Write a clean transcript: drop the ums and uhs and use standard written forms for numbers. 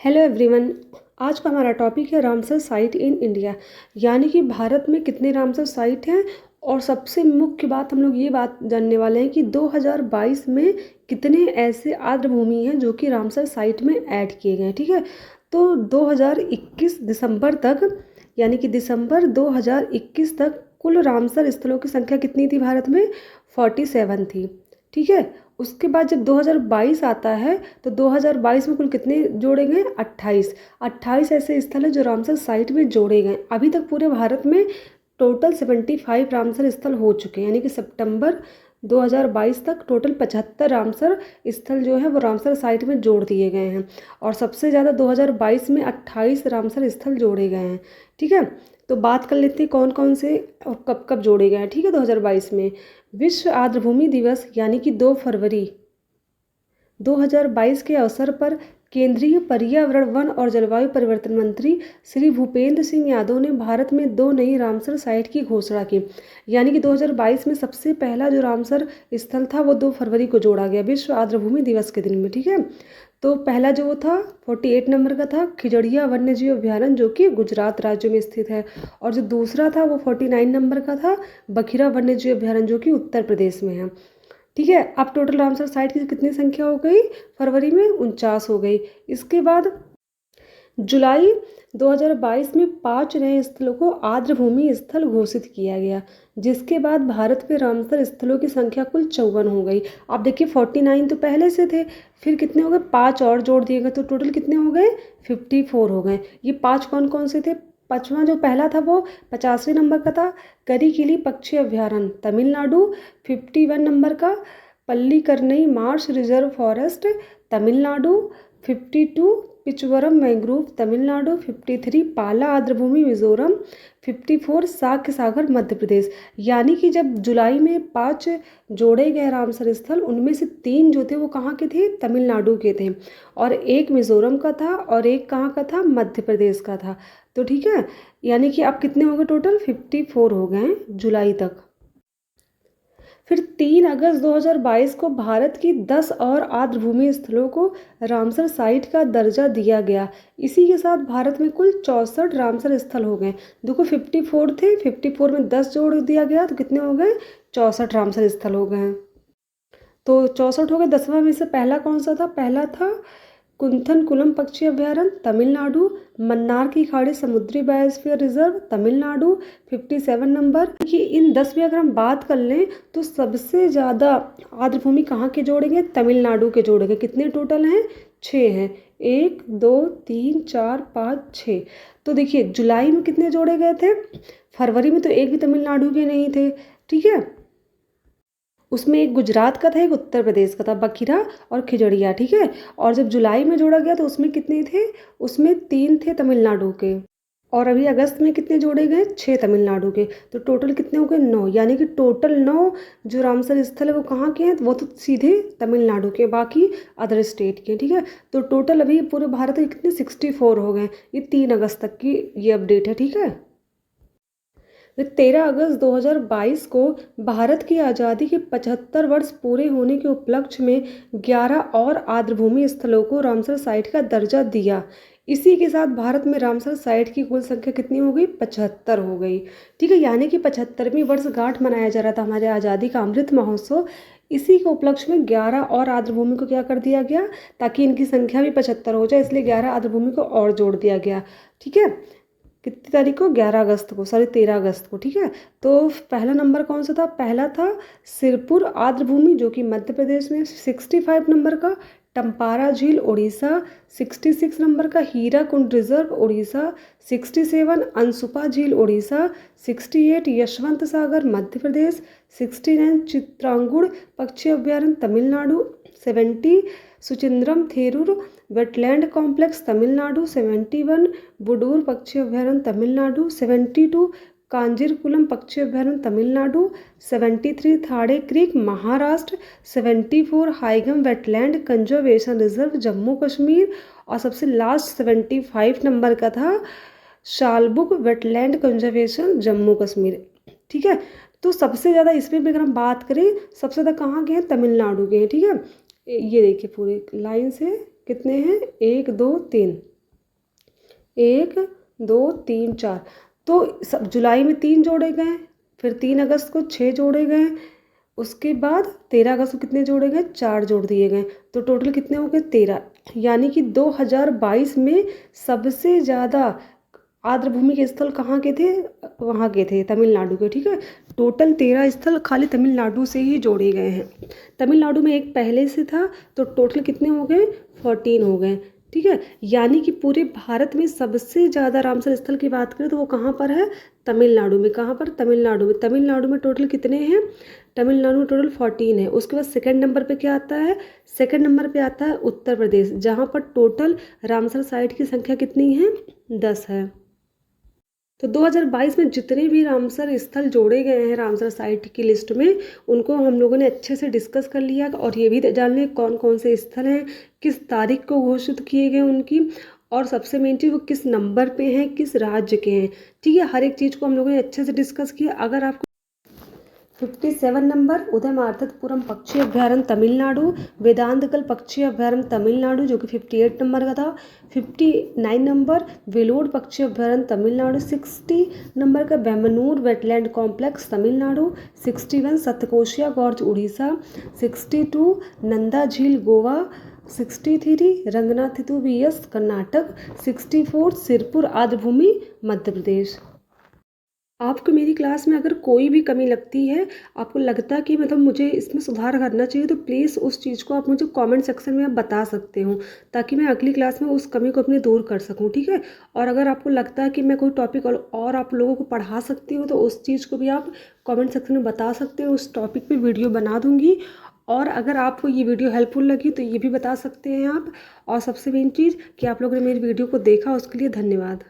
Hello everyone. आज का हमारा टॉपिक है रामसर साइट इन इंडिया, यानी कि भारत में कितने रामसर साइट हैं। और सबसे मुख्य बात हम लोग ये बात जानने वाले हैं कि 2022 में कितने ऐसे आर्द्रभूमि हैं जो कि रामसर साइट में ऐड किए गए हैं। ठीक है, तो 2021 दिसंबर तक, यानी कि दिसंबर 2021 तक कुल रामसर स्थलों की संख्या कितनी थी भारत में? 47 थी। ठीक है, उसके बाद जब 2022 आता है तो 2022 में कुल कितने जोड़े गए? 28 ऐसे स्थल हैं जो रामसर साइट में जोड़े गए। अभी तक पूरे भारत में टोटल 75 रामसर स्थल हो चुके हैं, यानी कि सितंबर 2022 तक टोटल 75 रामसर स्थल जो है वो रामसर साइट में जोड़ दिए गए हैं। और सबसे ज़्यादा 2022 में 28 रामसर स्थल जोड़े गए हैं। ठीक है, तो बात कर लेते हैं कौन कौन से और कब कब जोड़े गए हैं। ठीक है, 2022 में विश्व आर्द्रभूमि दिवस यानी कि 2 फरवरी 2022 के अवसर पर केंद्रीय पर्यावरण, वन और जलवायु परिवर्तन मंत्री श्री भूपेंद्र सिंह यादव ने भारत में 2 नई रामसर साइट की घोषणा की। यानी कि 2022 में सबसे पहला जो रामसर स्थल था वो 2 फरवरी को जोड़ा गया विश्व आर्द्रभूमि दिवस के दिन में। ठीक है, तो पहला जो वो था 48 नंबर का था खिजड़िया वन्यजीव अभ्यारण्य जो कि गुजरात राज्य में स्थित है। और जो दूसरा था वो 49 नंबर का था बखिरा वन्यजीव अभ्यारण्य जो कि उत्तर प्रदेश में है। ठीक है, अब टोटल रामसर साइट की कितनी संख्या हो गई? फरवरी में 49 हो गई। इसके बाद जुलाई 2022 में 5 नए स्थलों को आर्द्रभूमि स्थल घोषित किया गया, जिसके बाद भारत में रामसर स्थलों की संख्या कुल 54 हो गई। आप देखिए 49 तो पहले से थे, फिर कितने हो गए? 5 और जोड़ दिए गए, तो टोटल कितने हो गए? 54 हो गए। ये 5 कौन कौन से थे? पाँचवा जो पहला था वो 85वें नंबर का था करिकिली पक्षी अभ्यारण्य तमिलनाडु। 51 नंबर का Pallikaranai Marsh reserve forest Tamil Nadu. 52 Pichavaram mangrove Tamil Nadu. 53 पाला आर्द्रभूमि मिजोरम। 54 साक्य सागर मध्य प्रदेश। यानी कि जब जुलाई में 5 जोड़े गए रामसर स्थल, उनमें से 3 जो थे वो कहाँ के थे? तमिलनाडु के थे। और एक मिजोरम का था और एक कहाँ का था? मध्य प्रदेश का था। तो ठीक है, यानी कि अब कितने हो गए? टोटल 54 हो गए जुलाई तक। फिर 3 अगस्त 2022 को भारत की 10 और आर्द्रभूमि स्थलों को रामसर साइट का दर्जा दिया गया। इसी के साथ भारत में कुल 64 रामसर स्थल हो गए। देखो 54 थे, 54 में 10 जोड़ दिया गया तो कितने हो गए? 64 रामसर स्थल हो गए। तो 64 हो गए। 10वां में से पहला कौन सा था? पहला था कुंथनकुलम पक्षी अभ्यारण्य तमिलनाडु। मन्नार की खाड़ी समुद्री बायोस्फीयर रिजर्व तमिलनाडु। 57 नंबर कि इन 10 में अगर हम बात कर लें तो सबसे ज़्यादा आर्द्रभूमि कहाँ के जोड़ेंगे? तमिलनाडु के जोड़ेंगे। कितने टोटल हैं? 6 हैं। 1 2 3 4 5 6। तो देखिए जुलाई में कितने जोड़े गए थे? फरवरी में तो एक भी तमिलनाडु के नहीं थे। ठीक है, उसमें एक गुजरात का था, एक उत्तर प्रदेश का था, बखिरा और खिजड़िया। ठीक है, और जब जुलाई में जोड़ा गया तो उसमें कितने थे? उसमें 3 थे तमिलनाडु के। और अभी अगस्त में कितने जोड़े गए? 6 तमिलनाडु के। तो टोटल कितने हो गए? 9। यानी कि टोटल 9 जो रामसर स्थल है वो कहाँ के हैं? वो तो सीधे तमिलनाडु के, बाकी अदर स्टेट के। ठीक है, तो टोटल अभी पूरे भारत में कितने? 64 हो गए। ये 3 अगस्त तक की ये अपडेट है। ठीक है, 13 अगस्त 2022 को भारत की आज़ादी के 75 वर्ष पूरे होने के उपलक्ष्य में 11 और आर्द्रभूमि स्थलों को रामसर साइट का दर्जा दिया। इसी के साथ भारत में रामसर साइट की कुल संख्या कितनी हो गई? 75 हो गई। ठीक है, यानी कि 75वीं वर्षगांठ मनाया जा रहा था हमारे आज़ादी का अमृत महोत्सव। इसी के उपलक्ष्य में 11 और आर्द्रभूमि को क्या कर दिया गया? ताकि इनकी संख्या भी 75 हो जाए, इसलिए 11 आर्द्रभूमि को और जोड़ दिया गया। ठीक है, कितनी तारीख को? 11 अगस्त को, सॉरी 13 अगस्त को। ठीक है, तो पहला नंबर कौन सा था? पहला था सिरपुर आर्द्रभूमि जो कि मध्य प्रदेश में। 65 नंबर का टम्पारा झील उड़ीसा। 66 नंबर का हीराकुंड रिजर्व उड़ीसा। 67 अनसुपा झील उड़ीसा। 68 यशवंत सागर मध्य प्रदेश। 69 चित्रांगुड़ पक्षी अभ्यारण्य तमिलनाडु। 70 Suchindram Theroor wetland complex Tamil Nadu. 71 बुडूर पक्षी अभ्यारण्य तमिलनाडु। 72 कांजीरकुलम पक्षी अभ्यारण्य Tamil Nadu. 73 Thane creek Maharashtra. 74 Hygam wetland conservation reserve Jammu Kashmir. और सबसे लास्ट 75 नंबर का था शालबुग वेटलैंड कंजर्वेशन जम्मू कश्मीर। ठीक है, तो सबसे ज़्यादा इसमें भी अगर हम बात करें सबसे ज़्यादा कहाँ के हैं? तमिलनाडु के हैं। ठीक है, ये देखिए पूरे लाइन से कितने हैं, 1 2 3, 1 2 3 4। तो सब जुलाई में 3 जोड़े गए, फिर 3 अगस्त को 6 जोड़े गए, उसके बाद 13 अगस्त को कितने जोड़े गए, 4 जोड़ दिए गए, तो टोटल कितने हो गए, 13। यानी कि 2022 में सबसे ज़्यादा आर्द्रभूमि के स्थल कहाँ के थे, वहाँ के थे तमिलनाडु के। ठीक है, टोटल 13 स्थल खाली तमिलनाडु से ही जोड़े गए हैं। तमिलनाडु में एक पहले से था, तो टोटल कितने हो गए, 14 हो गए। ठीक है, यानी कि पूरे भारत में सबसे ज़्यादा रामसर स्थल की बात करें तो वो कहाँ पर है, तमिलनाडु में। कहाँ पर, तमिलनाडु में। तमिलनाडु में टोटल कितने हैं, तमिलनाडु में टोटल 14 है। उसके बाद सेकंड नंबर पे क्या आता है, सेकंड नंबर पे आता है उत्तर प्रदेश, जहाँ पर टोटल रामसर साइट की संख्या कितनी है, 10 है। तो 2022 में जितने भी रामसर स्थल जोड़े गए हैं रामसर साइट की लिस्ट में, उनको हम लोगों ने अच्छे से डिस्कस कर लिया, और ये भी जान लिया कौन कौन से स्थल हैं, किस तारीख को घोषित किए गए उनकी, और सबसे मेन चीज़ वो किस नंबर पे हैं, किस राज्य के हैं। ठीक है, हर एक चीज़ को हम लोगों ने अच्छे से डिस्कस किया। अगर आपको 57 नंबर उदयमार्तपुरम पक्षी अभ्यारण्य तमिलनाडु, वेदांतकल पक्षी अभ्यारण्य तमिलनाडु जो कि 58 नंबर का था। 59 नंबर वेलोड पक्षी अभ्यारण्य तमिलनाडु। 60 नंबर का Vembannur wetland complex Tamil Nadu. 61 Satkosia gorge Orissa. 62 Nanda झील गोवा। 63 रंगनाथितु वीएस कर्नाटक। 64 सिरपुर आर्द्रभूमि मध्य प्रदेश। आपको मेरी क्लास में अगर कोई भी कमी लगती है, आपको लगता है कि मतलब मुझे इसमें सुधार करना चाहिए, तो प्लीज़ उस चीज़ को आप मुझे कमेंट सेक्शन में आप बता सकते हो, ताकि मैं अगली क्लास में उस कमी को अपनी दूर कर सकूं। ठीक है, और अगर आपको लगता है कि मैं कोई टॉपिक और आप लोगों को पढ़ा सकती हूँ, तो उस चीज़ को भी आप कमेंट सेक्शन में बता सकते हो। उस टॉपिक पर वीडियो बना दूँगी। और अगर आपको ये वीडियो हेल्पफुल लगी तो ये भी बता सकते हैं आप। और सबसे मेन चीज़ कि आप लोगों ने मेरी वीडियो को देखा, उसके लिए धन्यवाद।